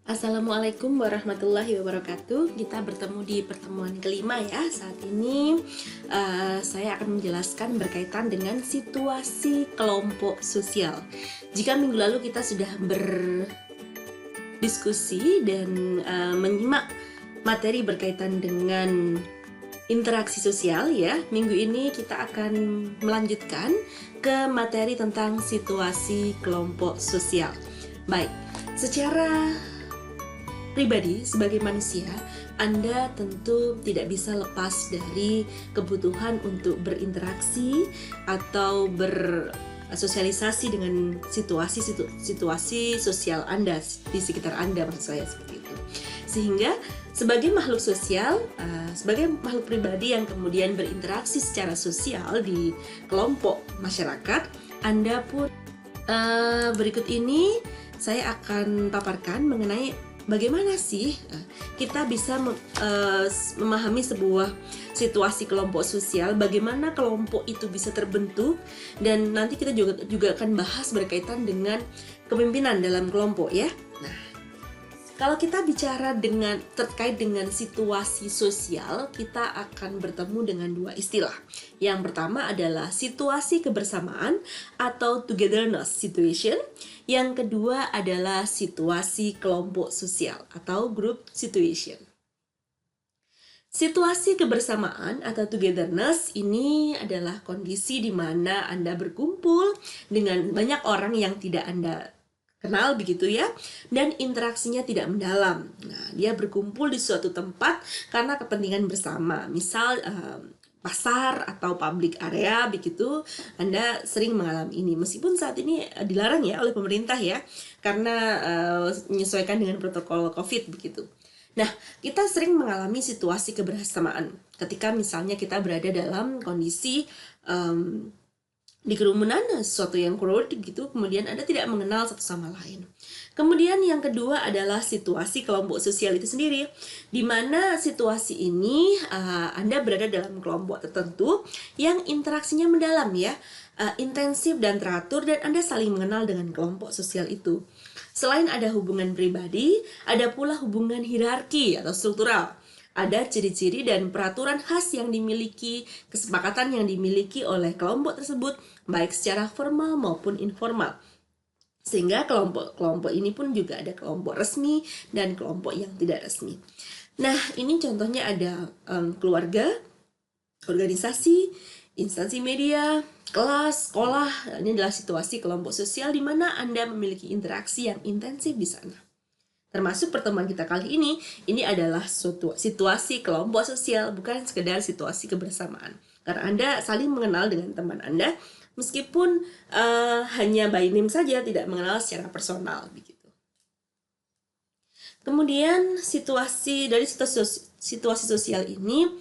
Assalamualaikum warahmatullahi wabarakatuh. Kita bertemu di pertemuan kelima ya. Saat ini saya akan menjelaskan berkaitan dengan situasi kelompok sosial. Jika minggu lalu kita sudah berdiskusi dan menyimak materi berkaitan dengan interaksi sosial ya, minggu ini kita akan melanjutkan ke materi tentang situasi kelompok sosial. Baik, secara pribadi, sebagai manusia, Anda tentu tidak bisa lepas dari kebutuhan untuk berinteraksi atau bersosialisasi dengan situasi sosial Anda di sekitar Anda, maksud saya seperti itu. Sehingga sebagai makhluk sosial, sebagai makhluk pribadi yang kemudian berinteraksi secara sosial di kelompok masyarakat, Anda pun berikut ini saya akan paparkan mengenai bagaimana sih kita bisa memahami sebuah situasi kelompok sosial, bagaimana kelompok itu bisa terbentuk, dan nanti kita juga akan bahas berkaitan dengan kepemimpinan dalam kelompok ya. Nah, kalau kita bicara terkait dengan situasi sosial, kita akan bertemu dengan dua istilah. Yang pertama adalah situasi kebersamaan atau togetherness situation. Yang kedua adalah situasi kelompok sosial atau group situation. Situasi kebersamaan atau togetherness ini adalah kondisi di mana Anda berkumpul dengan banyak orang yang tidak Anda kenal begitu ya, dan interaksinya tidak mendalam. Nah, dia berkumpul di suatu tempat karena kepentingan bersama, misal pasar atau public area begitu. Anda sering mengalami ini, meskipun saat ini dilarang ya oleh pemerintah ya, karena menyesuaikan dengan protokol COVID begitu. Nah, kita sering mengalami situasi kebersamaan ketika misalnya kita berada dalam kondisi di kerumunan, sesuatu yang crowded gitu, kemudian Anda tidak mengenal satu sama lain. Kemudian yang kedua adalah situasi kelompok sosial itu sendiri, di mana situasi ini Anda berada dalam kelompok tertentu yang interaksinya mendalam ya, intensif dan teratur, dan Anda saling mengenal dengan kelompok sosial itu. Selain ada hubungan pribadi, ada pula hubungan hierarki atau struktural. Ada ciri-ciri dan peraturan khas yang dimiliki, kesepakatan yang dimiliki oleh kelompok tersebut, baik secara formal maupun informal. Sehingga kelompok ini pun juga ada kelompok resmi dan kelompok yang tidak resmi. Nah, ini contohnya ada keluarga, organisasi, instansi media, kelas, sekolah. Ini adalah situasi kelompok sosial di mana Anda memiliki interaksi yang intensif di sana. Termasuk pertemuan kita kali ini adalah suatu situasi kelompok sosial, bukan sekedar situasi kebersamaan. Karena Anda saling mengenal dengan teman Anda, meskipun hanya by name saja, tidak mengenal secara personal begitu. Kemudian situasi sosial ini,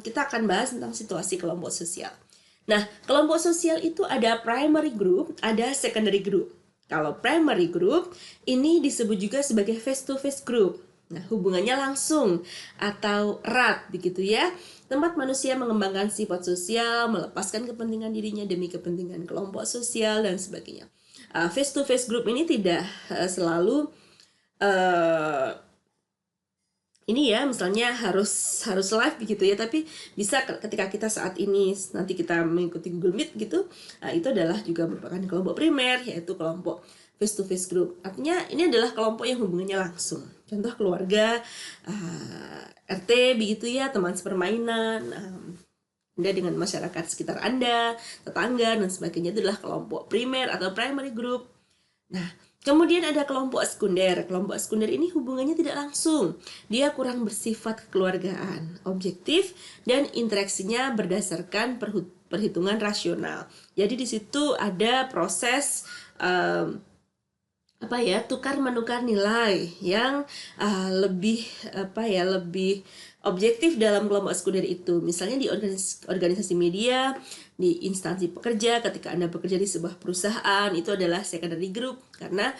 kita akan bahas tentang situasi kelompok sosial. Nah, kelompok sosial itu ada primary group, ada secondary group. Kalau primary group, ini disebut juga sebagai face-to-face group. Nah, hubungannya langsung atau erat begitu ya. Tempat manusia mengembangkan sifat sosial, melepaskan kepentingan dirinya demi kepentingan kelompok sosial, dan sebagainya. Face-to-face group ini tidak selalu ini ya, misalnya harus live begitu ya, tapi bisa ketika kita saat ini nanti kita mengikuti Google Meet gitu, itu adalah juga merupakan kelompok primer, yaitu kelompok face to face group. Artinya ini adalah kelompok yang hubungannya langsung. Contoh keluarga, RT begitu ya, teman sepermainan, Anda dengan masyarakat sekitar Anda, tetangga dan sebagainya, itu adalah kelompok primer atau primary group. Nah, kemudian ada kelompok sekunder. Kelompok sekunder ini hubungannya tidak langsung. Dia kurang bersifat kekeluargaan, objektif, dan interaksinya berdasarkan perhitungan rasional. Jadi di situ ada proses tukar menukar nilai yang lebih objektif dalam kelompok sekunder itu. Misalnya di organisasi media, di instansi pekerja, ketika Anda bekerja di sebuah perusahaan, itu adalah secondary group karena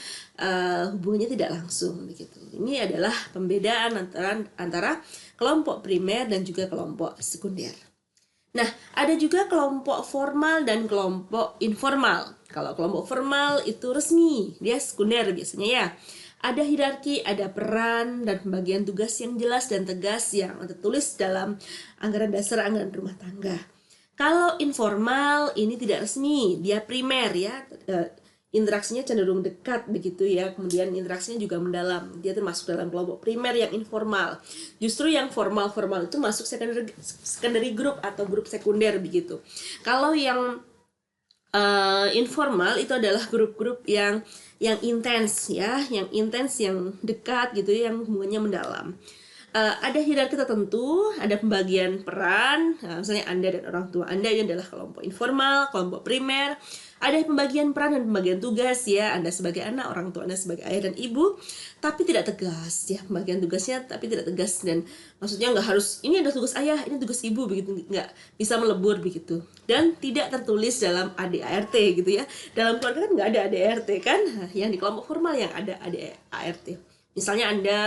hubungannya tidak langsung begitu. Ini adalah pembedaan antara kelompok primer dan juga kelompok sekunder. Nah, ada juga kelompok formal dan kelompok informal. Kalau kelompok formal itu resmi, dia sekunder biasanya ya. Ada hierarki, ada peran, dan pembagian tugas yang jelas dan tegas yang tertulis dalam anggaran dasar anggaran rumah tangga. Kalau informal ini tidak resmi, dia primer ya, interaksinya cenderung dekat begitu ya, kemudian interaksinya juga mendalam, dia termasuk dalam kelompok primer yang informal. Justru yang formal itu masuk secondary group atau grup sekunder begitu. Kalau yang informal itu adalah grup-grup yang intens ya, yang intens, yang dekat gitu, yang hubungannya mendalam. Ada hierarki tertentu, ada pembagian peran, misalnya Anda dan orang tua Anda ini adalah kelompok informal, kelompok primer. Ada pembagian peran dan pembagian tugas ya, Anda sebagai anak, orang tua Anda sebagai ayah dan ibu, tapi tidak tegas ya, pembagian tugasnya tapi tidak tegas, dan maksudnya nggak harus ini adalah tugas ayah, ini tugas ibu begitu, nggak bisa melebur begitu, dan tidak tertulis dalam ADART gitu ya. Dalam keluarga kan nggak ada ADART kan, yang di kelompok formal yang ada ADART. Misalnya Anda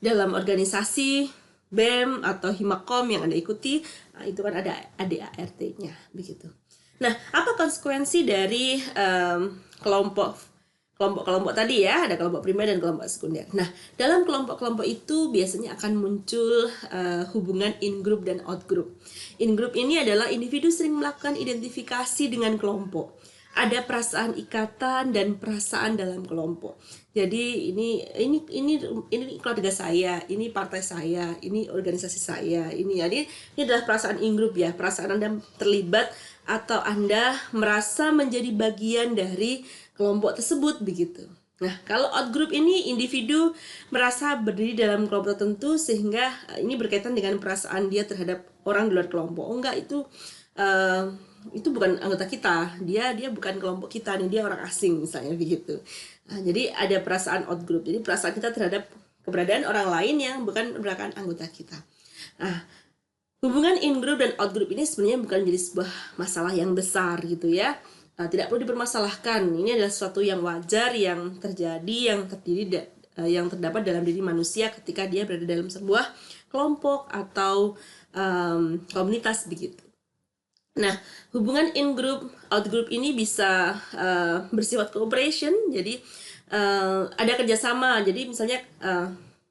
dalam organisasi BEM atau Himakom yang Anda ikuti, itu kan ada ADART-nya begitu. Nah, apa konsekuensi dari kelompok tadi ya? Ada kelompok primer dan kelompok sekunder. Nah, dalam kelompok-kelompok itu biasanya akan muncul hubungan in-group dan out-group. In-group ini adalah individu sering melakukan identifikasi dengan kelompok. Ada perasaan ikatan dan perasaan dalam kelompok. Jadi ini keluarga saya, ini partai saya, ini organisasi saya, ini adalah perasaan in-group ya, perasaan Anda terlibat atau Anda merasa menjadi bagian dari kelompok tersebut begitu. Nah, kalau out-group ini individu merasa berdiri dalam kelompok tertentu sehingga ini berkaitan dengan perasaan dia terhadap orang di luar kelompok. Oh enggak, itu bukan anggota kita, dia bukan kelompok kita nih, dia orang asing misalnya begitu. Nah, jadi ada perasaan out group, jadi perasaan kita terhadap keberadaan orang lain yang bukan merupakan anggota kita. Nah, hubungan in group dan out group ini sebenarnya bukan menjadi sebuah masalah yang besar gitu ya. Tidak perlu dipermasalahkan. Ini adalah sesuatu yang wajar, yang terjadi, yang terdapat dalam diri manusia ketika dia berada dalam sebuah kelompok atau komunitas begitu. Nah, hubungan in group, out group ini bisa bersifat cooperation, jadi ada kerjasama. Jadi misalnya,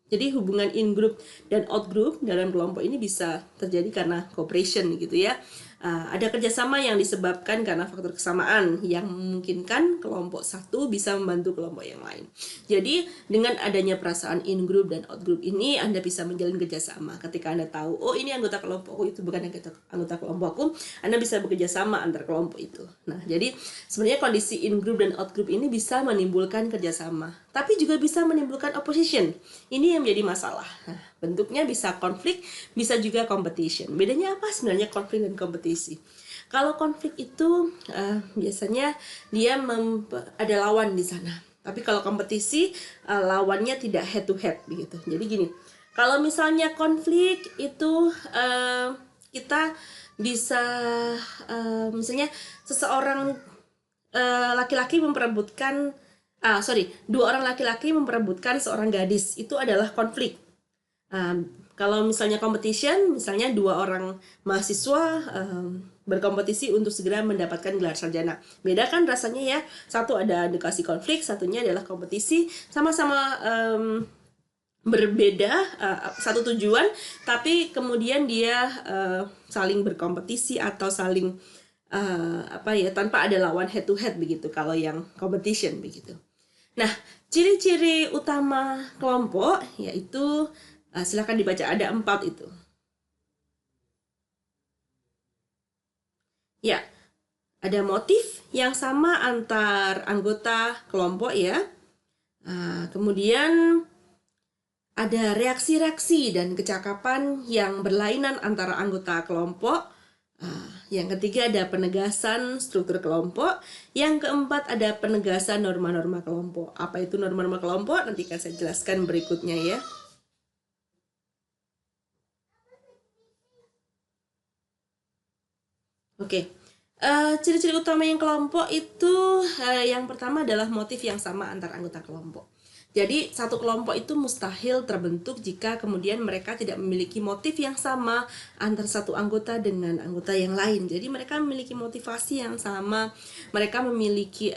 jadi hubungan in group dan out group dalam kelompok ini bisa terjadi karena cooperation gitu ya. Ada kerjasama yang disebabkan karena faktor kesamaan yang memungkinkan kelompok satu bisa membantu kelompok yang lain. Jadi dengan adanya perasaan in group dan out group ini, Anda bisa menjalin kerjasama. Ketika Anda tahu, oh ini anggota kelompokku, itu bukan anggota kelompokku, Anda bisa bekerja sama antar kelompok itu. Nah, jadi sebenarnya kondisi in group dan out group ini bisa menimbulkan kerjasama, tapi juga bisa menimbulkan opposition. Ini yang menjadi masalah. Nah, bentuknya bisa konflik, bisa juga competition. Bedanya apa sebenarnya konflik dan kompetisi? Kalau konflik itu biasanya dia ada lawan di sana. Tapi kalau kompetisi lawannya tidak head to head begitu. Jadi gini, kalau misalnya konflik itu kita bisa misalnya seseorang laki-laki memperebutkan dua orang laki-laki memperebutkan seorang gadis, itu adalah konflik. Kalau misalnya competition, misalnya dua orang mahasiswa berkompetisi untuk segera mendapatkan gelar sarjana. Beda kan rasanya ya, satu ada edukasi konflik, satunya adalah kompetisi, sama-sama berbeda, satu tujuan, tapi kemudian dia saling berkompetisi atau saling tanpa ada lawan head to head begitu kalau yang competition begitu. Nah, ciri-ciri utama kelompok yaitu silakan dibaca, ada 4 itu. Ya, ada motif yang sama antar anggota kelompok ya. Kemudian ada reaksi-reaksi dan kecakapan yang berlainan antara anggota kelompok. Yang ketiga ada penegasan struktur kelompok. Yang keempat ada penegasan norma-norma kelompok. Apa itu norma-norma kelompok? Nanti akan saya jelaskan berikutnya ya. Oke, ciri-ciri utama yang kelompok itu yang pertama adalah motif yang sama antar anggota kelompok. Jadi satu kelompok itu mustahil terbentuk jika kemudian mereka tidak memiliki motif yang sama antar satu anggota dengan anggota yang lain. Jadi mereka memiliki motivasi yang sama, mereka memiliki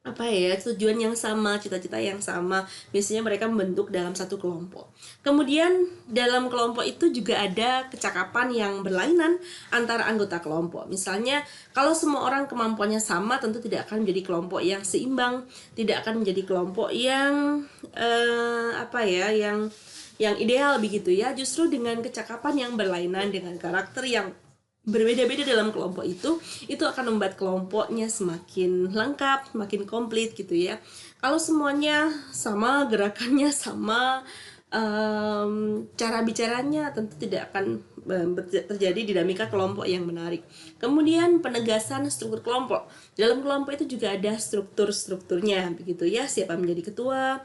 apa ya, tujuan yang sama, cita-cita yang sama. Biasanya mereka membentuk dalam satu kelompok. Kemudian dalam kelompok itu juga ada kecakapan yang berlainan antara anggota kelompok. Misalnya kalau semua orang kemampuannya sama, tentu tidak akan menjadi kelompok yang seimbang, tidak akan menjadi kelompok yang apa ya, yang ideal begitu ya. Justru dengan kecakapan yang berlainan, dengan karakter yang berbeda-beda dalam kelompok itu akan membuat kelompoknya semakin lengkap, semakin komplit gitu ya. Kalau semuanya sama, gerakannya sama, cara bicaranya tentu tidak akan terjadi dinamika kelompok yang menarik. Kemudian penegasan struktur kelompok. Dalam kelompok itu juga ada strukturnya begitu ya. Siapa menjadi ketua,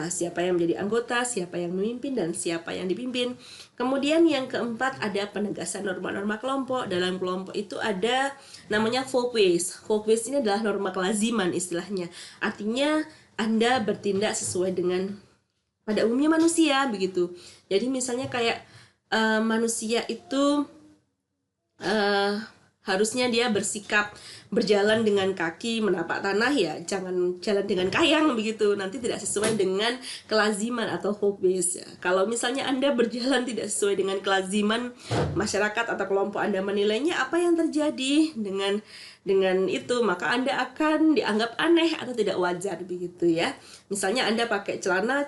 siapa yang menjadi anggota, siapa yang memimpin, dan siapa yang dipimpin. Kemudian yang keempat ada penegasan norma-norma kelompok. Dalam kelompok itu ada namanya folkways. Folkways ini adalah norma kelaziman istilahnya. Artinya Anda bertindak sesuai dengan pada umumnya manusia begitu. Jadi misalnya kayak manusia itu harusnya dia bersikap berjalan dengan kaki menapak tanah, ya jangan jalan dengan kayang begitu, nanti tidak sesuai dengan kelaziman atau folkways ya. Kalau misalnya Anda berjalan tidak sesuai dengan kelaziman, masyarakat atau kelompok Anda menilainya, apa yang terjadi dengan itu, maka Anda akan dianggap aneh atau tidak wajar begitu ya. Misalnya Anda pakai celananya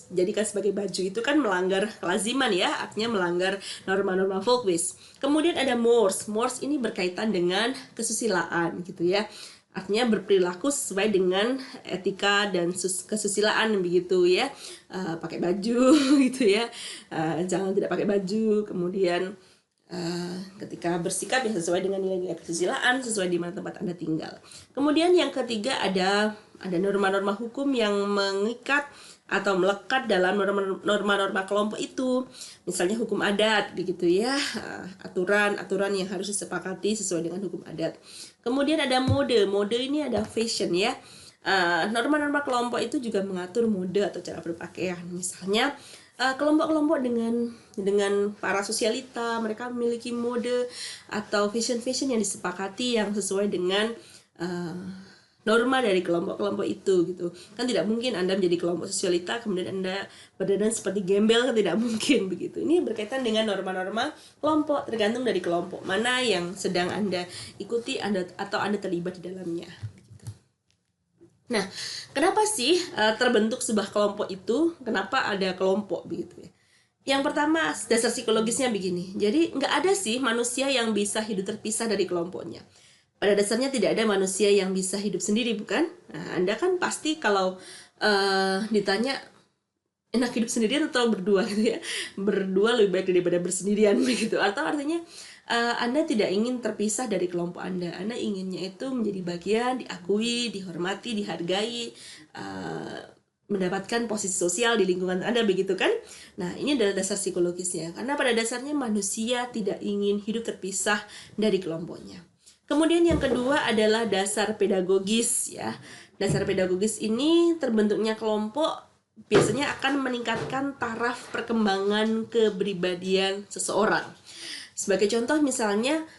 jadikan sebagai baju, itu kan melanggar kelaziman ya, artinya melanggar norma-norma folkways. Kemudian ada mores. Mores ini berkaitan dengan kesusilaan gitu ya. Artinya berperilaku sesuai dengan etika dan kesusilaan begitu ya. Pakai baju gitu ya. Jangan tidak pakai baju. Kemudian ketika bersikap ya sesuai dengan nilai-nilai kesusilaan, sesuai di mana tempat Anda tinggal. Kemudian yang ketiga ada norma-norma hukum yang mengikat atau melekat dalam norma-norma kelompok itu. Misalnya hukum adat begitu ya, aturan-aturan yang harus disepakati sesuai dengan hukum adat. Kemudian ada mode ini ada fashion ya. Norma-norma kelompok itu juga mengatur mode atau cara berpakaian. Misalnya kelompok-kelompok dengan para sosialita, mereka memiliki mode atau fashion yang disepakati yang sesuai dengan norma dari kelompok-kelompok itu gitu. Kan tidak mungkin Anda menjadi kelompok sosialita kemudian Anda berdandan seperti gembel, kan tidak mungkin begitu. Ini berkaitan dengan norma-norma kelompok, tergantung dari kelompok mana yang sedang Anda ikuti atau Anda terlibat di dalamnya. Nah, kenapa sih terbentuk sebuah kelompok itu? Kenapa ada kelompok begitu ya? Yang pertama, dasar psikologisnya begini. Jadi, nggak ada sih manusia yang bisa hidup terpisah dari kelompoknya. Pada dasarnya tidak ada manusia yang bisa hidup sendiri, bukan? Nah, Anda kan pasti kalau ditanya enak hidup sendirian atau berdua gitu ya. Berdua lebih baik daripada bersendirian begitu. Atau artinya Anda tidak ingin terpisah dari kelompok Anda. Anda inginnya itu menjadi bagian, diakui, dihormati, dihargai, mendapatkan posisi sosial di lingkungan Anda begitu kan? Nah, ini adalah dasar psikologisnya. Karena pada dasarnya manusia tidak ingin hidup terpisah dari kelompoknya. Kemudian yang kedua adalah dasar pedagogis ya. Dasar pedagogis ini terbentuknya kelompok biasanya akan meningkatkan taraf perkembangan kepribadian seseorang. Sebagai contoh misalnya,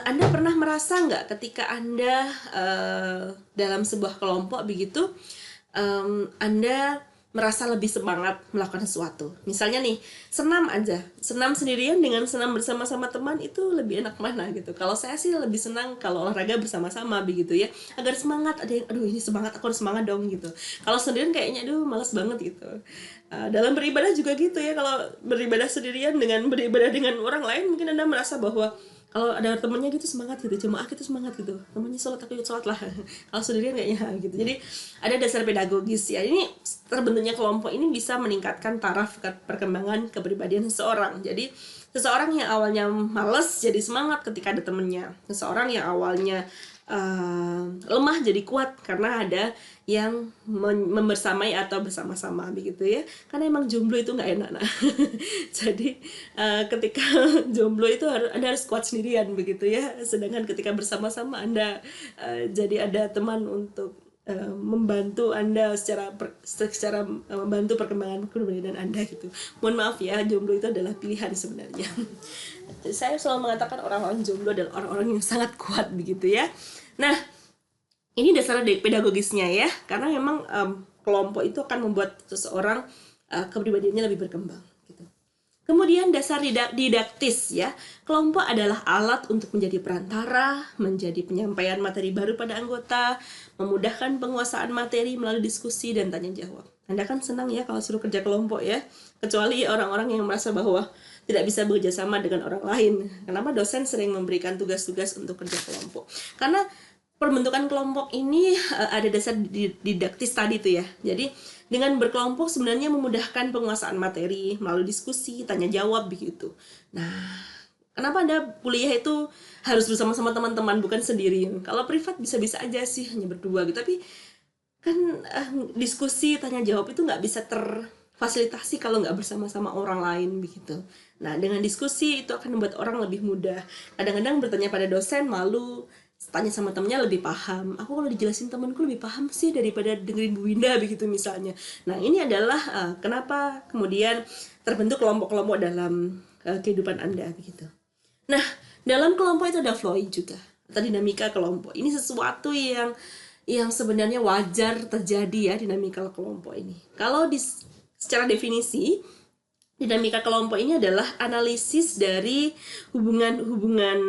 Anda pernah merasa nggak ketika Anda dalam sebuah kelompok begitu, Anda merasa lebih semangat melakukan sesuatu. Misalnya nih, senam sendirian dengan senam bersama-sama teman itu lebih enak mana gitu. Kalau saya sih lebih senang kalau olahraga bersama-sama begitu ya, agar semangat. Ada yang aduh ini semangat, aku harus semangat dong gitu. Kalau sendirian kayaknya aduh malas banget gitu. Dalam beribadah juga gitu ya, kalau beribadah sendirian dengan beribadah dengan orang lain mungkin Anda merasa bahwa kalau ada temennya gitu semangat gitu, jemaah gitu semangat gitu, temennya sholat aku ikut sholat lah. Kalau sendirian kayaknya gitu. Jadi ada dasar pedagogis ya. Ini terbentuknya kelompok ini bisa meningkatkan taraf perkembangan kepribadian seseorang. Jadi seseorang yang awalnya malas jadi semangat ketika ada temennya. Seseorang yang awalnya lemah jadi kuat karena ada yang membersamai atau bersama-sama begitu ya. Karena emang jomblo itu nggak enak nah. Jadi ketika jomblo itu Anda harus kuat sendirian begitu ya. Sedangkan ketika bersama-sama Anda jadi ada teman untuk membantu Anda secara membantu perkembangan kepribadian Anda gitu. Mohon maaf ya, jomblo itu adalah pilihan sebenarnya. Saya selalu mengatakan orang-orang jomblo adalah orang-orang yang sangat kuat begitu ya. Nah, Ini dasar pedagogisnya ya, karena memang kelompok itu akan membuat seseorang kepribadiannya lebih berkembang gitu. Kemudian dasar didaktis ya. Kelompok adalah alat untuk menjadi perantara, menjadi penyampaian materi baru pada anggota, memudahkan penguasaan materi melalui diskusi dan tanya jawab. Anda kan senang ya kalau suruh kerja kelompok ya, kecuali orang-orang yang merasa bahwa tidak bisa bekerja sama dengan orang lain. Kenapa dosen sering memberikan tugas-tugas untuk kerja kelompok? Karena pembentukan kelompok ini ada dasar didaktis tadi tuh ya. Jadi dengan berkelompok sebenarnya memudahkan penguasaan materi melalui diskusi, tanya jawab begitu. Nah, kenapa Anda kuliah itu harus bersama-sama teman-teman, bukan sendiri? Kalau privat bisa-bisa aja sih hanya berdua gitu, tapi kan diskusi, tanya jawab itu nggak bisa terfasilitasi kalau nggak bersama-sama orang lain begitu. Nah, dengan diskusi itu akan membuat orang lebih mudah. Kadang-kadang bertanya pada dosen malu, tanya sama temennya lebih paham. Aku kalau dijelasin temanku lebih paham sih daripada dengerin Bu Winda begitu misalnya. Nah, ini adalah kenapa kemudian terbentuk kelompok-kelompok dalam kehidupan Anda begitu. Nah, dalam kelompok itu ada flowing juga atau dinamika kelompok. Ini sesuatu yang sebenarnya wajar terjadi ya, dinamika kelompok ini. Kalau secara definisi, dinamika kelompok ini adalah analisis dari hubungan-hubungan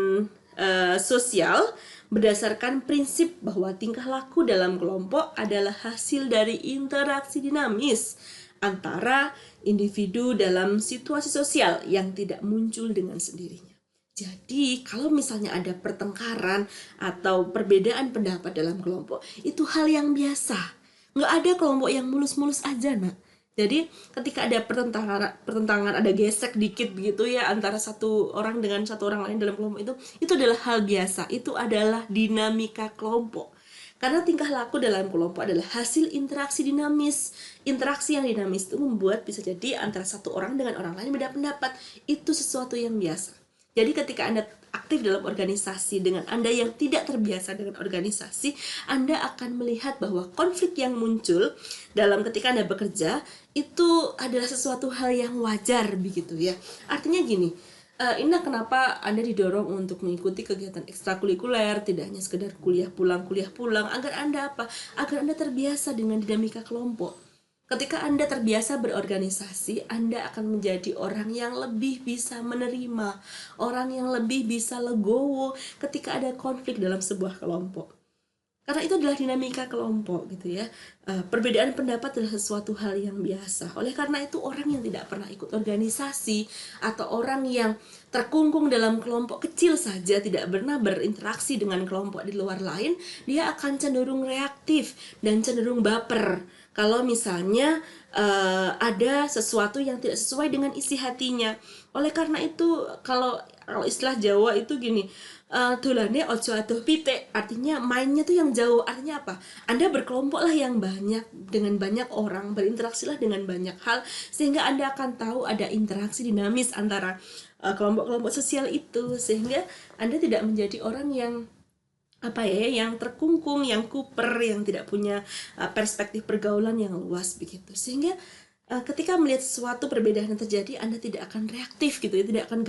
sosial berdasarkan prinsip bahwa tingkah laku dalam kelompok adalah hasil dari interaksi dinamis antara individu dalam situasi sosial yang tidak muncul dengan sendirinya. Jadi, kalau misalnya ada pertengkaran atau perbedaan pendapat dalam kelompok, itu hal yang biasa. Nggak ada kelompok yang mulus-mulus aja, nak. Jadi ketika ada pertentangan, ada gesek dikit begitu ya antara satu orang dengan satu orang lain dalam kelompok itu adalah hal biasa. Itu adalah dinamika kelompok. Karena tingkah laku dalam kelompok adalah hasil interaksi dinamis. Interaksi yang dinamis itu membuat bisa jadi antara satu orang dengan orang lain beda pendapat. Itu sesuatu yang biasa. Jadi ketika Anda aktif dalam organisasi dengan Anda yang tidak terbiasa dengan organisasi, Anda akan melihat bahwa konflik yang muncul dalam ketika Anda bekerja itu adalah sesuatu hal yang wajar begitu ya. Artinya gini, ini kenapa Anda didorong untuk mengikuti kegiatan ekstrakurikuler, tidak hanya sekedar kuliah pulang, agar Anda apa? Agar Anda terbiasa dengan dinamika kelompok. Ketika Anda terbiasa berorganisasi, Anda akan menjadi orang yang lebih bisa menerima, orang yang lebih bisa legowo ketika ada konflik dalam sebuah kelompok. Karena itu adalah dinamika kelompok gitu ya. Perbedaan pendapat adalah sesuatu hal yang biasa. Oleh karena itu orang yang tidak pernah ikut organisasi atau orang yang terkungkung dalam kelompok kecil saja, tidak pernah berinteraksi dengan kelompok di luar lain, dia akan cenderung reaktif dan cenderung baper. Kalau misalnya ada sesuatu yang tidak sesuai dengan isi hatinya. Oleh karena itu kalau istilah Jawa itu gini, tulane ojo adoh pitik, artinya mainnya tuh yang jauh. Artinya apa? Anda berkelompoklah yang banyak dengan banyak orang, berinteraksilah dengan banyak hal sehingga Anda akan tahu ada interaksi dinamis antara kelompok-kelompok sosial itu, sehingga Anda tidak menjadi orang yang yang terkungkung, yang kuper, yang tidak punya perspektif pergaulan yang luas begitu. Sehingga ketika melihat sesuatu perbedaan yang terjadi, Anda tidak akan reaktif gitu ya, tidak akan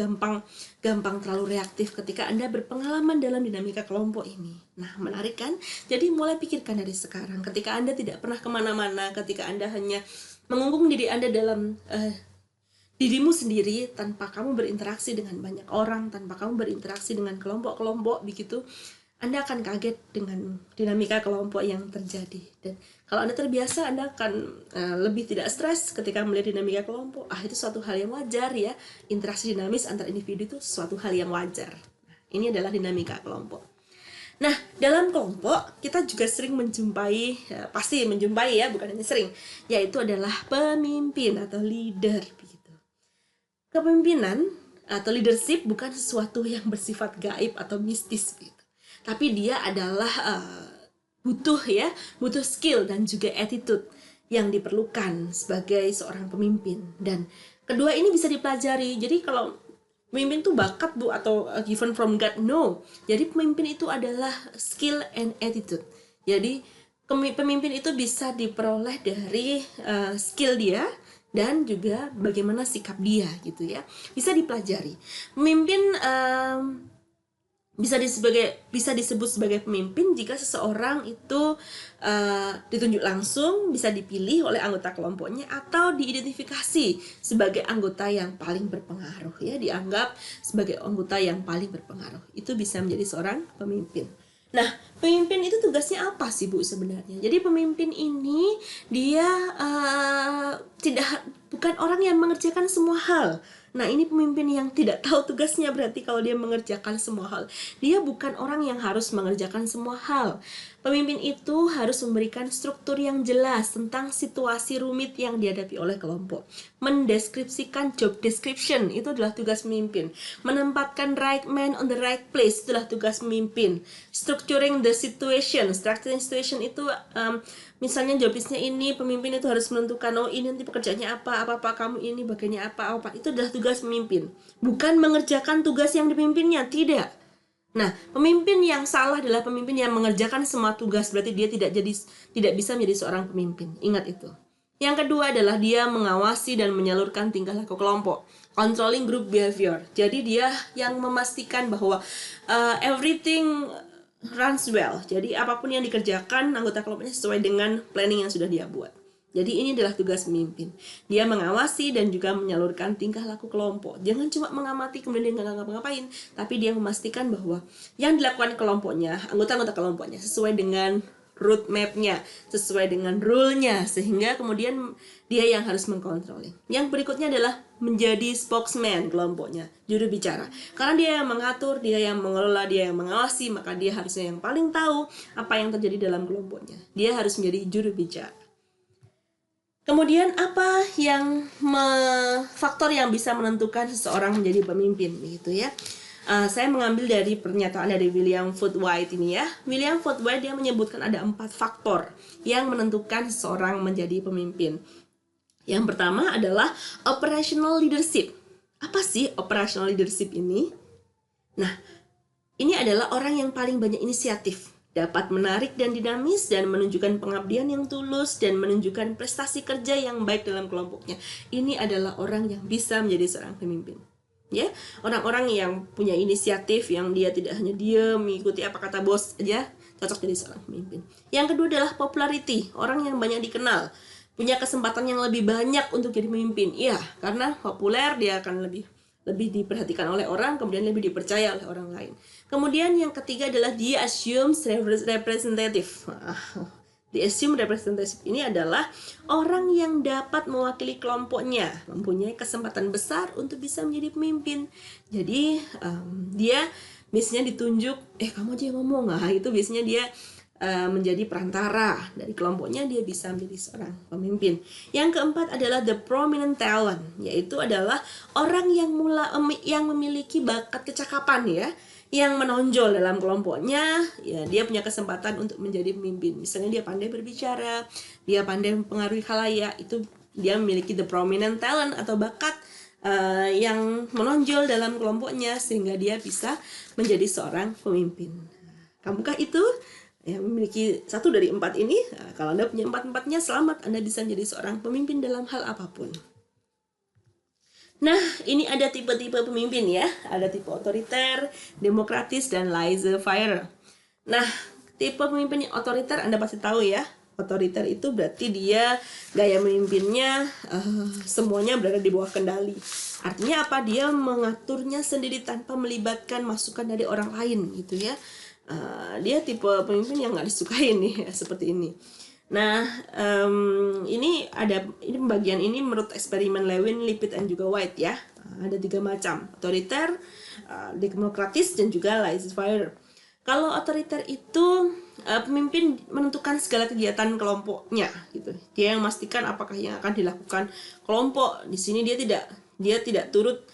gampang terlalu reaktif ketika Anda berpengalaman dalam dinamika kelompok ini. Nah, menarik kan? Jadi mulai pikirkan dari sekarang, ketika Anda tidak pernah kemana-mana, ketika Anda hanya mengungkung diri Anda dalam dirimu sendiri tanpa kamu berinteraksi dengan banyak orang, tanpa kamu berinteraksi dengan kelompok-kelompok begitu, Anda akan kaget dengan dinamika kelompok yang terjadi. Dan kalau Anda terbiasa, Anda akan lebih tidak stres ketika melihat dinamika kelompok. Itu suatu hal yang wajar ya. Interaksi dinamis antar individu itu suatu hal yang wajar. Ini adalah dinamika kelompok. Nah, dalam kelompok kita juga sering menjumpai, pasti menjumpai ya, bukan hanya sering, yaitu adalah pemimpin atau leader begitu. Kepemimpinan atau leadership bukan sesuatu yang bersifat gaib atau mistis gitu. Tapi dia adalah butuh skill dan juga attitude yang diperlukan sebagai seorang pemimpin. Dan kedua ini bisa dipelajari. Jadi kalau pemimpin itu bakat bu atau given from God, no. Jadi pemimpin itu adalah skill and attitude. Jadi pemimpin itu bisa diperoleh dari skill dia dan juga bagaimana sikap dia gitu ya. Bisa dipelajari. Pemimpin bisa disebut sebagai pemimpin jika seseorang itu ditunjuk langsung, bisa dipilih oleh anggota kelompoknya, atau diidentifikasi sebagai anggota yang paling berpengaruh, ya, dianggap sebagai anggota yang paling berpengaruh. Itu bisa menjadi seorang pemimpin. Nah, pemimpin itu tugasnya apa sih, Bu, sebenarnya? Jadi pemimpin ini dia bukan orang yang mengerjakan semua hal. Nah, ini pemimpin yang tidak tahu tugasnya berarti kalau dia mengerjakan semua hal. Dia bukan orang yang harus mengerjakan semua hal. Pemimpin itu harus memberikan struktur yang jelas tentang situasi rumit yang dihadapi oleh kelompok. Mendeskripsikan job description, itu adalah tugas pemimpin. Menempatkan right man on the right place, itulah tugas pemimpin. Structuring the situation itu misalnya jobisnya ini, pemimpin itu harus menentukan, oh ini nanti pekerjaannya apa kamu ini bagiannya apa, itu adalah tugas pemimpin. Bukan mengerjakan tugas yang dipimpinnya, tidak. Nah, pemimpin yang salah adalah pemimpin yang mengerjakan semua tugas, berarti dia tidak bisa menjadi seorang pemimpin. Ingat itu. Yang kedua adalah dia mengawasi dan menyalurkan tingkah laku kelompok. Controlling group behavior. Jadi dia yang memastikan bahwa everything runs well. Jadi apapun yang dikerjakan anggota kelompoknya sesuai dengan planning yang sudah dia buat. Jadi ini adalah tugas pemimpin. Dia mengawasi dan juga menyalurkan tingkah laku kelompok. Jangan cuma mengamati kemudian dia nggak ngapa-ngapain, tapi dia memastikan bahwa yang dilakukan kelompoknya, anggota-anggota kelompoknya sesuai dengan roadmap-nya, sesuai dengan rule-nya, sehingga kemudian dia yang harus mengkontrolnya. Yang berikutnya adalah menjadi spokesman kelompoknya, juru bicara. Karena dia yang mengatur, dia yang mengelola, dia yang mengawasi, maka dia harusnya yang paling tahu apa yang terjadi dalam kelompoknya. Dia harus menjadi juru bicara. Kemudian apa yang faktor yang bisa menentukan seseorang menjadi pemimpin, gitu ya? Saya mengambil dari pernyataan dari William Ford White ini, ya. William Ford White dia menyebutkan ada 4 faktor yang menentukan seseorang menjadi pemimpin. Yang pertama adalah operational leadership. Apa sih operational leadership ini? Nah, ini adalah orang yang paling banyak inisiatif, dapat menarik dan dinamis dan menunjukkan pengabdian yang tulus dan menunjukkan prestasi kerja yang baik dalam kelompoknya. Ini adalah orang yang bisa menjadi seorang pemimpin. Ya, orang-orang yang punya inisiatif, yang dia tidak hanya diam mengikuti apa kata bos aja, cocok jadi seorang pemimpin. Yang kedua adalah popularity, orang yang banyak dikenal, punya kesempatan yang lebih banyak untuk jadi pemimpin. Iya, karena populer dia akan lebih diperhatikan oleh orang, kemudian lebih dipercaya oleh orang lain. Kemudian yang ketiga adalah dia assumes representative. The assumed representative ini adalah orang yang dapat mewakili kelompoknya, mempunyai kesempatan besar untuk bisa menjadi pemimpin. Jadi dia biasanya ditunjuk, kamu aja yang ngomong. Nah, itu biasanya dia menjadi perantara dari kelompoknya, dia bisa menjadi seorang pemimpin. Yang keempat adalah the prominent talent, yaitu adalah orang yang memiliki bakat kecakapan, ya, yang menonjol dalam kelompoknya, ya, dia punya kesempatan untuk menjadi pemimpin. Misalnya dia pandai berbicara, dia pandai mempengaruhi khalayak, itu dia memiliki the prominent talent atau bakat yang menonjol dalam kelompoknya sehingga dia bisa menjadi seorang pemimpin. Kamunkah itu yang memiliki 1 dari 4 ini? Nah, kalau Anda punya 4-4-nya, selamat, Anda bisa menjadi seorang pemimpin dalam hal apapun. Nah, ini ada tipe-tipe pemimpin, ya. Ada tipe otoriter, demokratis, dan laissez-faire. Nah, tipe pemimpin yang otoriter Anda pasti tahu, ya. Otoriter itu berarti dia gaya memimpinnya semuanya berada di bawah kendali. Artinya apa? Dia mengaturnya sendiri tanpa melibatkan masukan dari orang lain, gitu ya. Dia tipe pemimpin yang nggak disukai nih, seperti ini. Nah, ini pembagian ini menurut eksperimen Lewin, Lippitt, dan juga White, ya. Ada 3 macam, otoriter, demokratis, dan juga laissez-faire. Kalau otoriter itu pemimpin menentukan segala kegiatan kelompoknya, gitu. Dia yang memastikan apakah yang akan dilakukan kelompok. Di sini dia tidak turut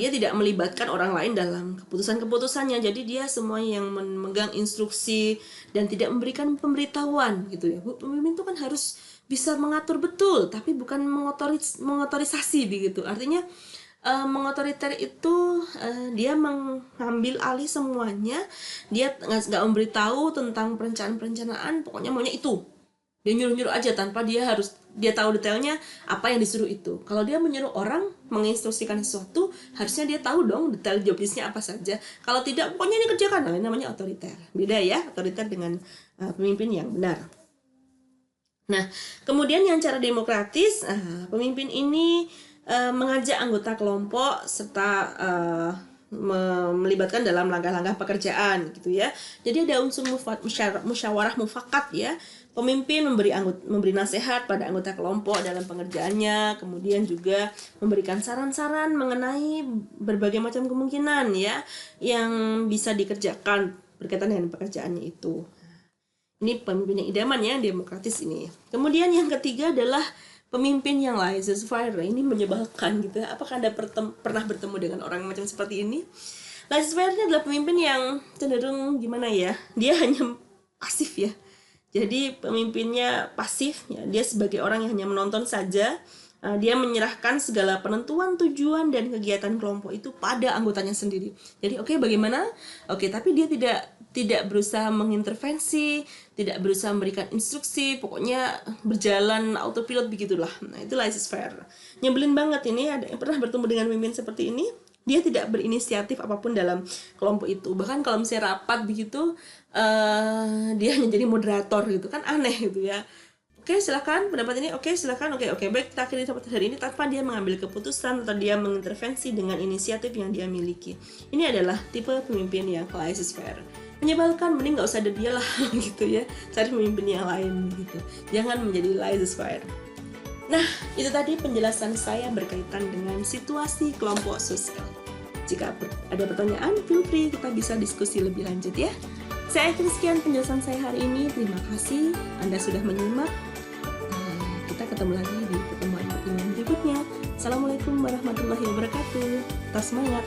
dia tidak melibatkan orang lain dalam keputusan-keputusannya. Jadi dia semua yang memegang instruksi dan tidak memberikan pemberitahuan, gitu ya. Pemimpin itu kan harus bisa mengatur betul, tapi bukan mengotorisasi, begitu. Artinya mengotoriter itu dia mengambil alih semuanya, dia nggak memberitahu tentang perencanaan, pokoknya maunya itu. Dia nyuruh-nyuruh aja tanpa dia tahu detailnya apa yang disuruh itu. Kalau dia menyuruh orang menginstruksikan sesuatu, harusnya dia tahu dong detail job list-nya apa saja. Kalau tidak, pokoknya ini kerjakan. Nah, ini namanya otoriter. Beda ya, otoriter dengan pemimpin yang benar. Nah, kemudian yang cara demokratis, pemimpin ini mengajak anggota kelompok serta melibatkan dalam langkah-langkah pekerjaan gitu ya. Jadi ada unsur musyawarah mufakat ya. Pemimpin memberi nasihat pada anggota kelompok dalam pengerjaannya, kemudian juga memberikan saran-saran mengenai berbagai macam kemungkinan ya yang bisa dikerjakan berkaitan dengan pekerjaannya itu. Ini pemimpin yang idaman ya, demokratis ini. Kemudian yang ketiga adalah pemimpin yang laissez-faire. Ini menyebalkan gitu ya. Apakah Anda pernah bertemu dengan orang macam seperti ini? Laissez-faire ini adalah pemimpin yang cenderung gimana ya? Dia hanya pasif ya. Jadi pemimpinnya pasif ya. Dia sebagai orang yang hanya menonton saja. Dia menyerahkan segala penentuan tujuan dan kegiatan kelompok itu pada anggotanya sendiri. Jadi bagaimana? Tapi dia tidak berusaha mengintervensi, tidak berusaha memberikan instruksi, pokoknya berjalan autopilot begitulah. Nah, itu laissez-faire. Nyebelin banget ini, ada yang pernah bertemu dengan pemimpin seperti ini, dia tidak berinisiatif apapun dalam kelompok itu. Bahkan kalau misalnya rapat begitu, dia hanya jadi moderator gitu, kan aneh gitu ya. Silakan pendapat ini, silakan, baik, kita akhiri sampai hari ini tanpa dia mengambil keputusan atau dia mengintervensi dengan inisiatif yang dia miliki. Ini adalah tipe pemimpin yang laissez-faire. Menyebalkan, mending nggak usah ada dia lah gitu ya, cari pemimpin yang lain gitu, jangan menjadi laissez-faire. Nah, itu tadi penjelasan saya berkaitan dengan situasi kelompok sosial. Jika ada pertanyaan, feel free, kita bisa diskusi lebih lanjut ya. Saya akhiri sekian penjelasan saya hari ini. Terima kasih Anda sudah menyimak. Kita ketemu lagi di pertemuan berikutnya. Assalamualaikum warahmatullahi wabarakatuh. Tetap semangat.